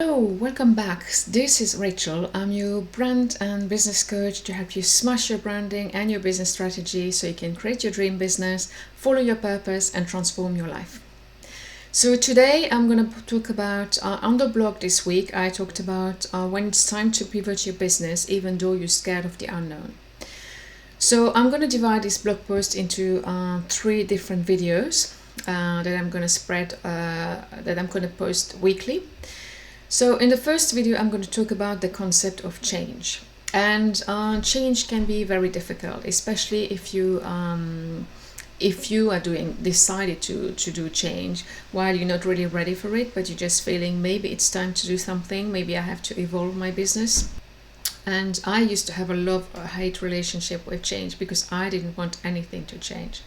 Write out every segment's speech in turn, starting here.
Hello, welcome back. This is Rachel. I'm your brand and business coach to help you smash your branding and your business strategy so you can create your dream business, follow your purpose, and transform your life. So today I'm going to talk about, on the blog this week, I talked about when it's time to pivot your business even though you're scared of the unknown. So I'm going to divide this blog post into 3 different videos that I'm going to that I'm going to post weekly. So in the first video, I'm going to talk about the concept of change. And change can be very difficult, especially if you are decided to do change while you're not really ready for it, but you're just feeling maybe it's time to do something, maybe I have to evolve my business. And I used to have a love-hate relationship with change because I didn't want anything to change.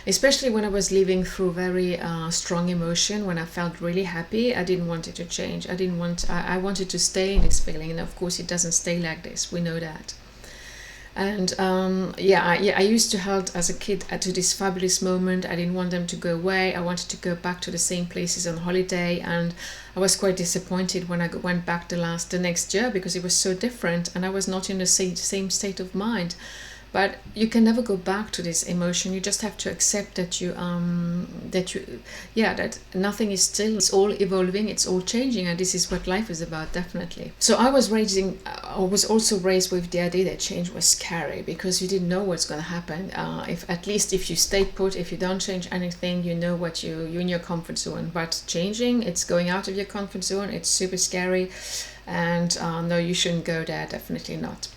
Especially when I was living through very strong emotion, when I felt really happy, I didn't want it to change. I wanted to stay in this feeling. And of course, it doesn't stay like this. We know that. And I used to hold as a kid to this fabulous moment. I didn't want them to go away. I wanted to go back to the same places on holiday. And I was quite disappointed when I went back the next year because it was so different. And I was not in the same state of mind. But you can never go back to this emotion. You just have to accept that that nothing is still. It's all evolving. It's all changing, and this is what life is about, definitely. So I was also raised with the idea that change was scary because you didn't know what's going to happen. If you stay put, if you don't change anything, you know what you're in your comfort zone. But changing, it's going out of your comfort zone. It's super scary, and no, you shouldn't go there. Definitely not.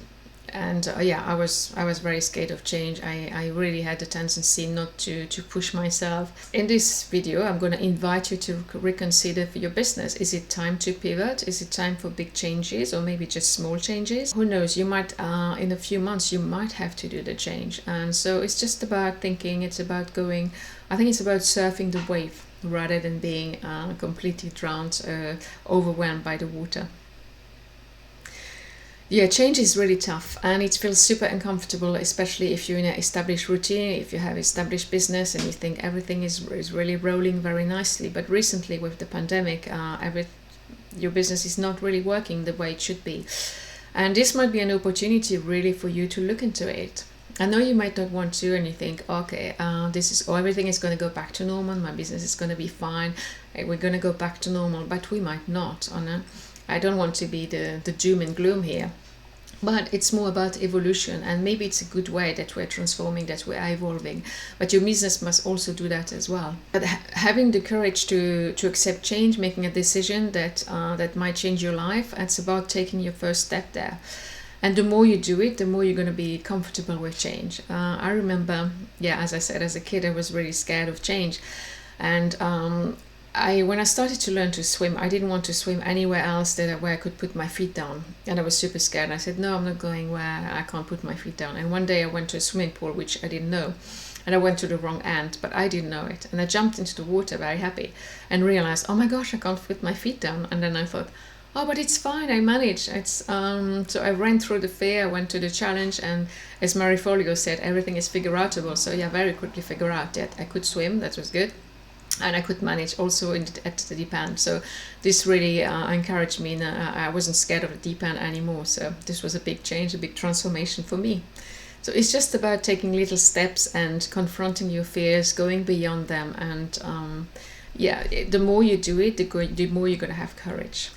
And I was very scared of change. I really had the tendency not to push myself. In this video, I'm going to invite you to reconsider for your business. Is it time to pivot? Is it time for big changes or maybe just small changes? Who knows? You might, in a few months, you might have to do the change. And so it's just about thinking. It's about going. I think it's about surfing the wave rather than being completely drowned, overwhelmed by the water. Yeah, change is really tough and it feels super uncomfortable, especially if you're in an established routine, if you have established business and you think everything is really rolling very nicely. But recently with the pandemic, your business is not really working the way it should be. And this might be an opportunity really for you to look into it. I know you might not want to and you think, okay, everything is going to go back to normal, my business is going to be fine, we're going to go back to normal, but we might not. I don't want to be the doom and gloom here. But it's more about evolution, and maybe it's a good way that we're transforming, that we're evolving. But your business must also do that as well. But having the courage to accept change, making a decision that might change your life, it's about taking your first step there. And the more you do it, the more you're going to be comfortable with change. I remember, as I said, as a kid, I was really scared of change. And when I started to learn to swim, I didn't want to swim anywhere else where I could put my feet down. And I was super scared. And I said, no, I'm not going where I can't put my feet down. And one day I went to a swimming pool, which I didn't know. And I went to the wrong end, but I didn't know it. And I jumped into the water very happy and realized, oh my gosh, I can't put my feet down. And then I thought, oh, but it's fine, I managed. So I ran through the fear, I went to the challenge, and as Marie Forleo said, everything is figure-outable. So very quickly figure out that I could swim, that was good. And I could manage also at the deep end. So this really encouraged me, and I wasn't scared of the deep end anymore. So this was a big change, a big transformation for me. So it's just about taking little steps and confronting your fears, going beyond them. And the more you do it, the more you're going to have courage.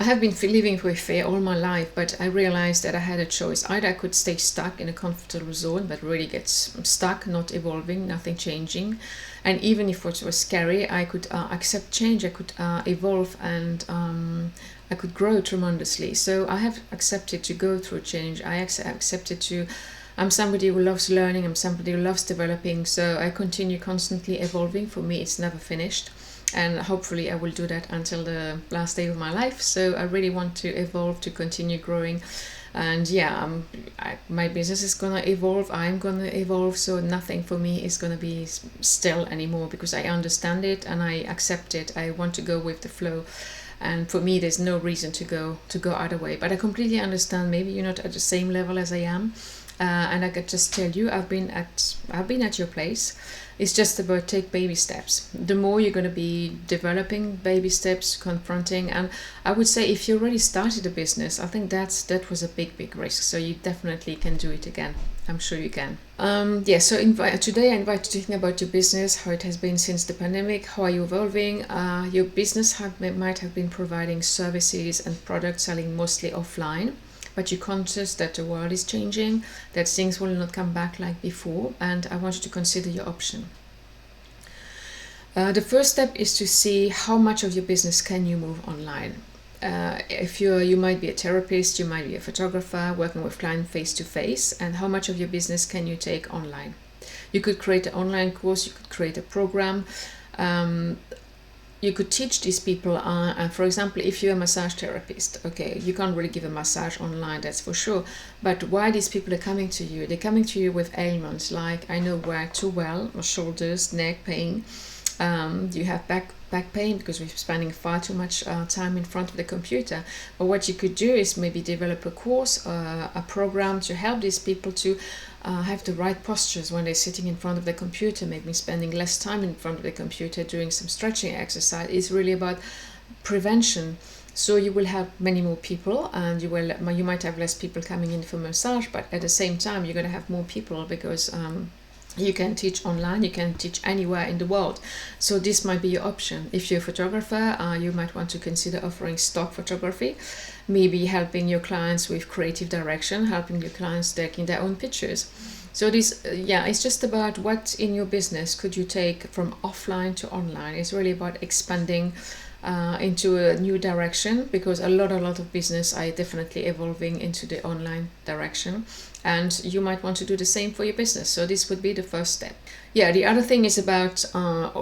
I have been living with fear all my life, but I realized that I had a choice. Either I could stay stuck in a comfortable zone, but really get stuck, not evolving, nothing changing. And even if it was scary, I could accept change, I could evolve, and I could grow tremendously. So I have accepted to go through change. I accepted to... I'm somebody who loves learning, I'm somebody who loves developing, so I continue constantly evolving. For me, it's never finished. And hopefully I will do that until the last day of my life. So I really want to evolve, to continue growing. And my business is going to evolve. I'm going to evolve. So nothing for me is going to be still anymore because I understand it and I accept it. I want to go with the flow. And for me, there's no reason to go other way. But I completely understand maybe you're not at the same level as I am. And I could just tell you, I've been at your place. It's just about take baby steps. The more you're going to be developing baby steps, confronting, and I would say if you already started a business, I think that was a big risk. So you definitely can do it again. I'm sure you can. So today I invite you to think about your business, how it has been since the pandemic, how are you evolving. Your business might have been providing services and products selling mostly offline, but you're conscious that the world is changing, that things will not come back like before, and I want you to consider your option. The first step is to see how much of your business can you move online. If you might be a therapist, you might be a photographer working with clients face to face, and how much of your business can you take online? You could create an online course, you could create a program. You could teach these people, for example, if you're a massage therapist, okay, you can't really give a massage online, that's for sure. But why these people are coming to you? They're coming to you with ailments like, I know where too well, or shoulders, neck pain. You have back pain because we're spending far too much time in front of the computer. But what you could do is maybe develop a course, a program to help these people to have the right postures when they're sitting in front of the computer, maybe spending less time in front of the computer doing some stretching exercise. It's really about prevention. So you will have many more people, and you might have less people coming in for massage, but at the same time you're going to have more people because you can teach online, you can teach anywhere in the world. So this might be your option. If you're a photographer, you might want to consider offering stock photography, maybe helping your clients with creative direction, helping your clients taking their own pictures. So this, it's just about what in your business could you take from offline to online. It's really about expanding into a new direction, because a lot of business are definitely evolving into the online direction, and you might want to do the same for your business. So this would be the first step. The other thing is about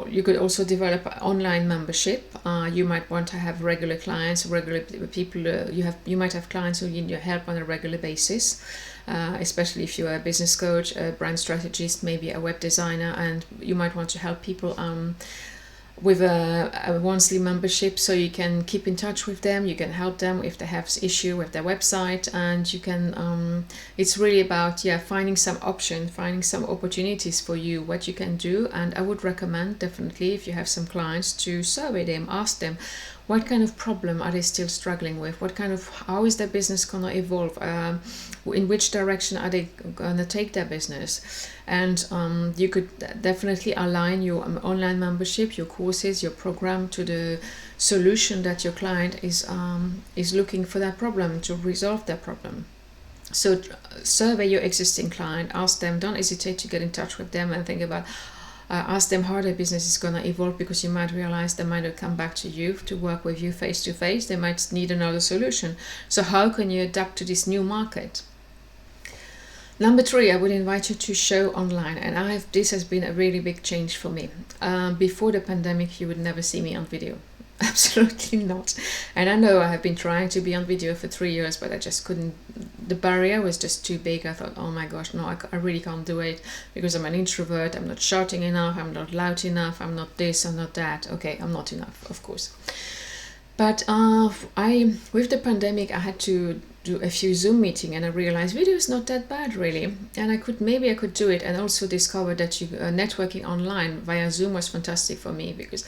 you could also develop an online membership. You might want to have regular clients, regular people. You might have clients who need your help on a regular basis, especially if you're a business coach, a brand strategist, maybe a web designer, and you might want to help people with a monthly membership, so you can keep in touch with them, you can help them if they have issue with their website, and you can it's really about finding some option, finding some opportunities for you, what you can do. And I would recommend definitely, if you have some clients, to survey them, ask them what kind of problem are they still struggling with, how is their business gonna evolve, in which direction are they gonna take their business. And you could definitely align your online membership, your courses, your program to the solution that your client is looking for, that problem, to resolve that problem. So survey your existing client, ask them, don't hesitate to get in touch with them and think about ask them how their business is going to evolve, because you might realize they might not come back to you to work with you face to face. They might need another solution. So how can you adapt to this new market? Number 3, I would invite you to show online, and this has been a really big change for me. Before the pandemic, you would never see me on video. Absolutely not. And I know I have been trying to be on video for 3 years, but I just couldn't. The barrier was just too big. I thought, oh my gosh, no, I really can't do it, because I'm an introvert. I'm not shouting enough, I'm not loud enough, I'm not this, I'm not that. Okay, I'm not enough, of course. But with the pandemic, I had to do a few Zoom meetings, and I realized video is not that bad really, and I could do it. And also discovered that networking online via Zoom was fantastic for me, because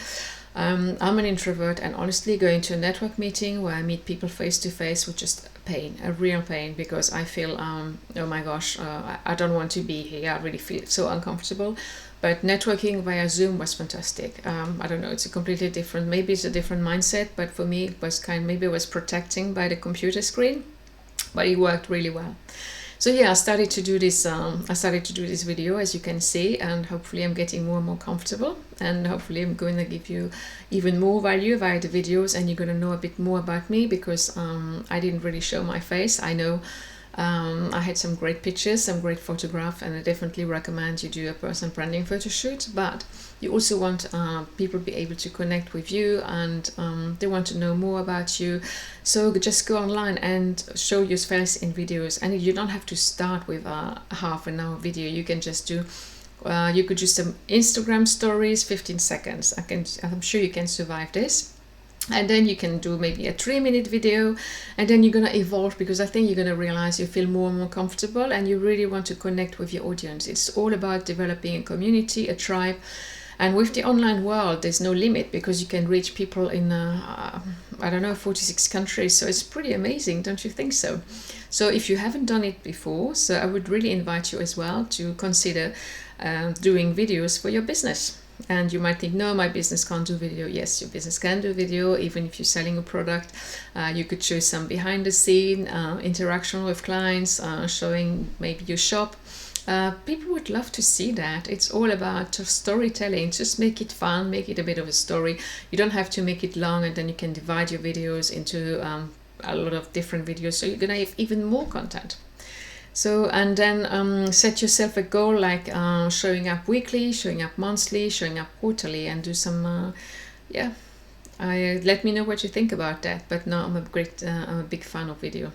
I'm an introvert, and honestly, going to a network meeting where I meet people face to face was just a real pain, because I feel oh my gosh, I don't want to be here. I really feel so uncomfortable. But networking via Zoom was fantastic. I don't know, it's a completely different, maybe it's a different mindset, but for me it was maybe it was protecting by the computer screen, but it worked really well. So I started to do this. Video, as you can see, and hopefully I'm getting more and more comfortable, and hopefully I'm going to give you even more value via the videos, and you're going to know a bit more about me, because I didn't really show my face. I know I had some great pictures, some great photographs, and I definitely recommend you do a personal branding photo shoot, but you also want people to be able to connect with you, and they want to know more about you. So just go online and show your face in videos, and you don't have to start with a half an hour video. You can just do you could do some Instagram stories, 15 seconds. I'm sure you can survive this. And then you can do maybe a 3-minute video, and then you're going to evolve, because I think you're going to realize you feel more and more comfortable and you really want to connect with your audience. It's all about developing a community, a tribe. And with the online world, there's no limit, because you can reach people in, I don't know, 46 countries. So it's pretty amazing, don't you think so? So if you haven't done it before, so I would really invite you as well to consider doing videos for your business. And you might think, no, my business can't do video. Yes, your business can do video, even if you're selling a product. You could show some behind the scene interaction with clients, showing maybe your shop. People would love to see that. It's all about storytelling. Just make it fun, make it a bit of a story. You don't have to make it long, and then you can divide your videos into a lot of different videos, so you're gonna have even more content. So, and then set yourself a goal, like showing up weekly, showing up monthly, showing up quarterly, and do some let me know what you think about that. But no, I'm a big fan of video.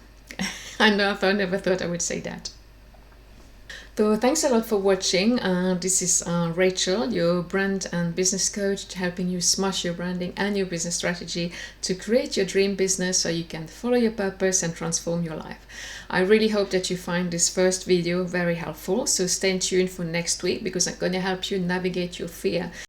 I never thought I would say that. So thanks a lot for watching. This is Rachel, your brand and business coach, helping you smash your branding and your business strategy to create your dream business so you can follow your purpose and transform your life. I really hope that you find this first video very helpful. So stay tuned for next week, because I'm going to help you navigate your fear